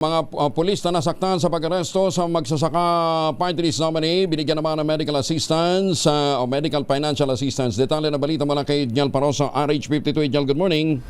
Mga pulis na nasaktan sa pag-aresto sa magsasaka party list nominee, binigyan naman ng medical assistance o medical financial assistance. Detalye na balita mula kay Jel Parosa, RH52. Jel, good morning.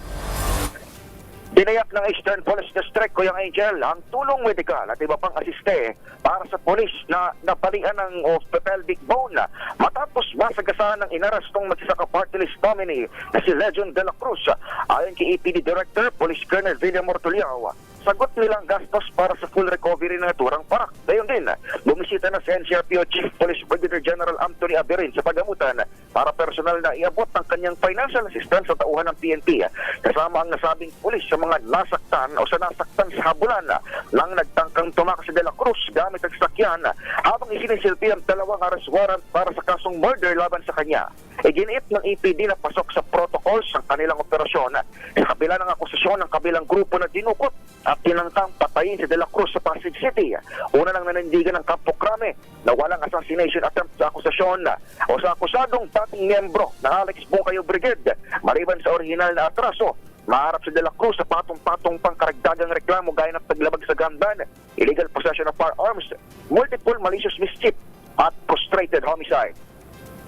Dinayak ng Eastern Police District, Kuyang Angel, ang tulong medikal at iba pang asiste para sa polis na napalian ng pelvic bone matapos masagasaan ng inarastong magsasaka party list nominee na si Legion de la Cruz. Ayon kay APD Director, Police Colonel William Mortuliao, sagot nilang gastos para sa full recovery ng naturang parak. Gayon din, bumisita na si NCRPO Chief Police Brigadier General Anthony Aberin sa pagamutan para personal na iabot ang kanyang financial assistance sa tauhan ng PNP. Kasama ang nasabing pulis sa mga nasaktan o sa nasaktan sa habulan nang nagtangkang tumakas si De La Cruz gamit ang sakyan habang isinisilpi ang dalawang arrest warrant para sa kasong murder laban sa kanya. Iginiit ng APD na pasok sa protocols ang kanilang operasyon sa kabila ng akusasyon ng kabilang grupo na dinukot at tinangkang patayin si De La Cruz sa Pasig City. Una nang nanindigan ng Campo Crame na walang assassination attempt sa akusasyon o sa akusadong dating miyembro ng Alex Bukayo Brigade. Maliban sa original na atraso, maharap si De La Cruz sa patong-patong pangkaragdagang reklamo gaya ng paglabag sa gun ban, illegal possession of firearms, multiple malicious mischief at frustrated homicide.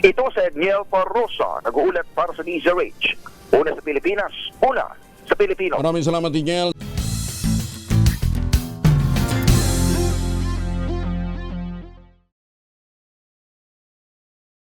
Ito si Edniel Parrosa, nag-uulat para sa DZRH. Una sa Pilipinas, una sa Pilipino. Maraming salamat, Jel.